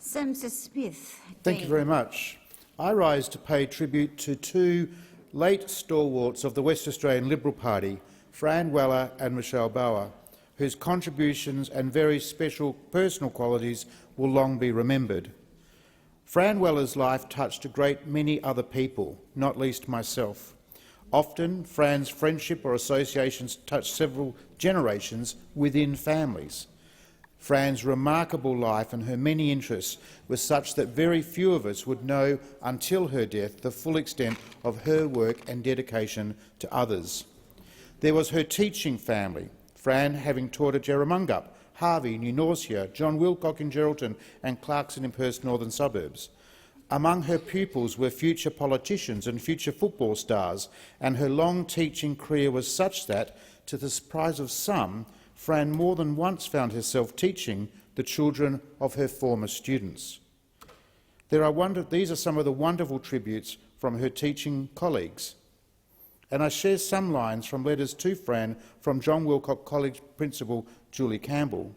Senator Smith. Thank you very much. I rise to pay tribute to two late stalwarts of the West Australian Liberal Party, Fran Weller and Michelle Bauer, whose contributions and very special personal qualities will long be remembered. Fran Weller's life touched a great many other people, not least myself. Often, Fran's friendship or associations touched several generations within families. Fran's remarkable life and her many interests were such that very few of us would know until her death the full extent of her work and dedication to others. There was her teaching family, Fran having taught at Jerramungup, Harvey, New Norcia, John Wilcock in Geraldton and Clarkson in Perth's northern suburbs. Among her pupils were future politicians and future football stars, and her long teaching career was such that, to the surprise of some, Fran more than once found herself teaching the children of her former students. These are some of the wonderful tributes from her teaching colleagues. And I share some lines from letters to Fran from John Wilcock College Principal Julie Campbell.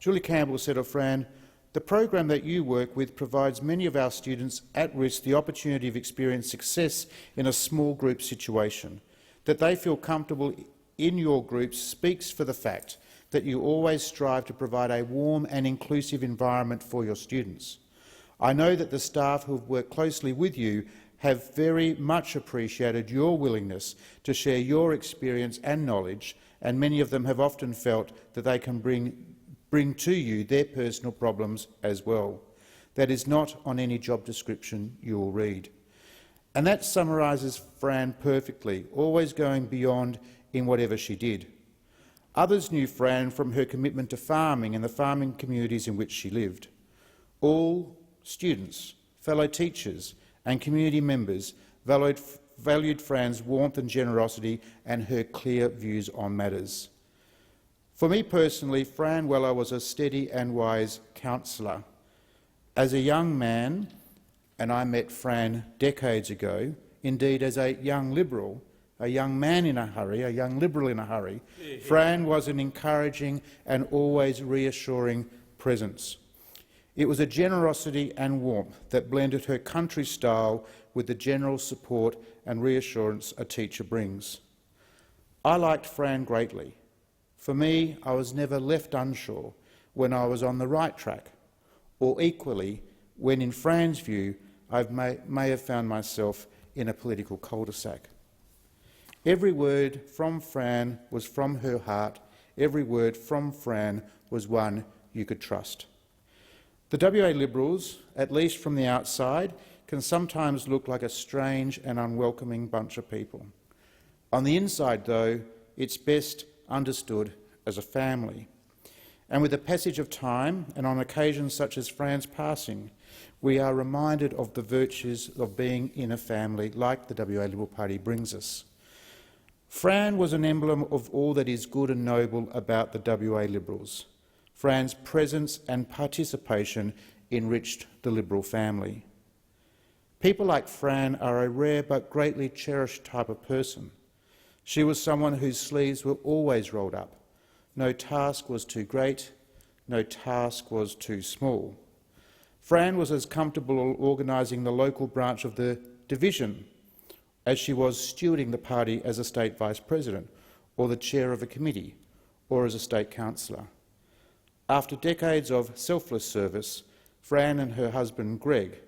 Julie Campbell said of Fran, "The program that you work with provides many of our students at risk the opportunity of experiencing success in a small group situation. That they feel comfortable in your groups speaks for the fact that you always strive to provide a warm and inclusive environment for your students. I know that the staff who have worked closely with you have very much appreciated your willingness to share your experience and knowledge, and many of them have often felt that they can bring to you their personal problems as well. That is not on any job description you will read." And that summarises Fran perfectly, always going beyond in whatever she did. Others knew Fran from her commitment to farming and the farming communities in which she lived. All students, fellow teachers and community members valued Fran's warmth and generosity and her clear views on matters. For me personally, Fran Weller was a steady and wise counsellor. As a young man, and I met Fran decades ago, indeed as a young Liberal, a young man in a hurry, a young Liberal in a hurry, Fran was an encouraging and always reassuring presence. It was a generosity and warmth that blended her country style with the general support and reassurance a teacher brings. I liked Fran greatly. For me, I was never left unsure when I was on the right track, or equally, when in Fran's view I may have found myself in a political cul-de-sac. Every word from Fran was from her heart. Every word from Fran was one you could trust. The WA Liberals, at least from the outside, can sometimes look like a strange and unwelcoming bunch of people. On the inside, though, it's best understood as a family. And with the passage of time, and on occasions such as Fran's passing, we are reminded of the virtues of being in a family like the WA Liberal Party brings us. Fran was an emblem of all that is good and noble about the WA Liberals. Fran's presence and participation enriched the Liberal family. People like Fran are a rare but greatly cherished type of person. She was someone whose sleeves were always rolled up. No task was too great, no task was too small. Fran was as comfortable organising the local branch of the division as she was stewarding the party as a state vice-president, or the chair of a committee, or as a state councillor. After decades of selfless service, Fran and her husband Greg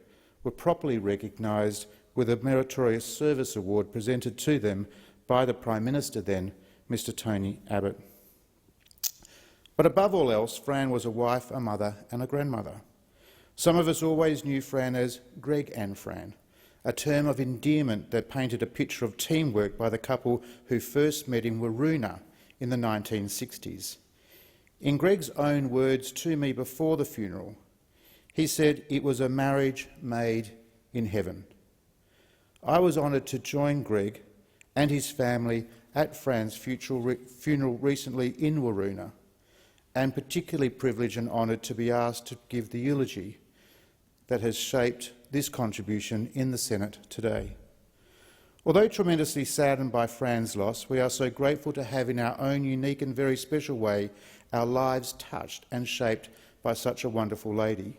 were properly recognised with a Meritorious Service Award presented to them by the Prime Minister then, Mr Tony Abbott. But above all else, Fran was a wife, a mother and a grandmother. Some of us always knew Fran as Greg and Fran, a term of endearment that painted a picture of teamwork by the couple who first met in Waroona in the 1960s. In Greg's own words to me before the funeral, he said it was a marriage made in heaven. I was honoured to join Greg and his family at Fran's funeral recently in Waroona, and particularly privileged and honoured to be asked to give the eulogy that has shaped this contribution in the Senate today. Although tremendously saddened by Fran's loss, we are so grateful to have in our own unique and very special way our lives touched and shaped by such a wonderful lady.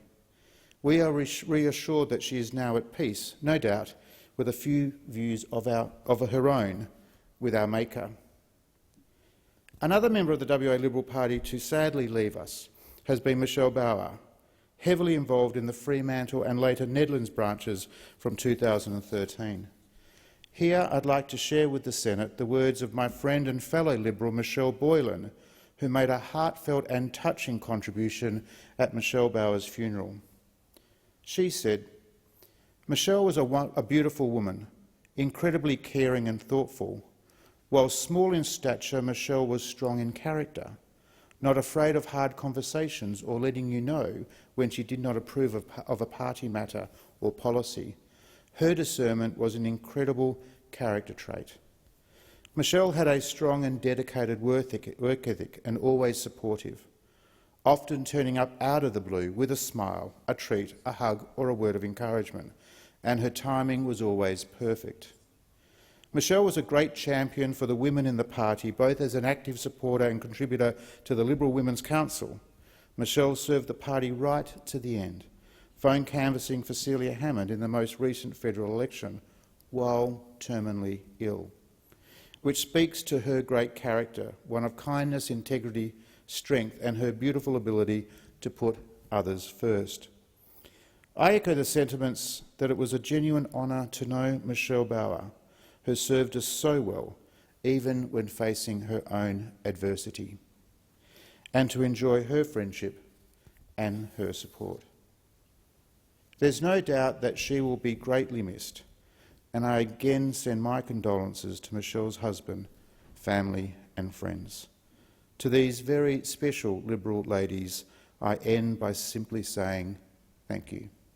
We are reassured that she is now at peace, no doubt, with a few views of her own with our Maker. Another member of the WA Liberal Party to sadly leave us has been Michelle Bauer, heavily involved in the Fremantle and later Nedlands branches from 2013. Here I'd like to share with the Senate the words of my friend and fellow Liberal Michelle Boylan, who made a heartfelt and touching contribution at Michelle Bauer's funeral. She said, "Michelle was a beautiful woman, incredibly caring and thoughtful. While small in stature, Michelle was strong in character, not afraid of hard conversations or letting you know when she did not approve of a party matter or policy. Her discernment was an incredible character trait. Michelle had a strong and dedicated work ethic and always supportive, often turning up out of the blue with a smile, a treat, a hug or a word of encouragement, and her timing was always perfect. Michelle was a great champion for the women in the party, both as an active supporter and contributor to the Liberal Women's Council. Michelle served the party right to the end, phone canvassing for Celia Hammond in the most recent federal election, while terminally ill, which speaks to her great character, one of kindness, integrity, strength and her beautiful ability to put others first. I echo the sentiments that it was a genuine honour to know Michelle Bauer, who served us so well, even when facing her own adversity, and to enjoy her friendship and her support. There's no doubt that she will be greatly missed, and I again send my condolences to Michelle's husband, family and friends. To these very special Liberal ladies, I end by simply saying thank you.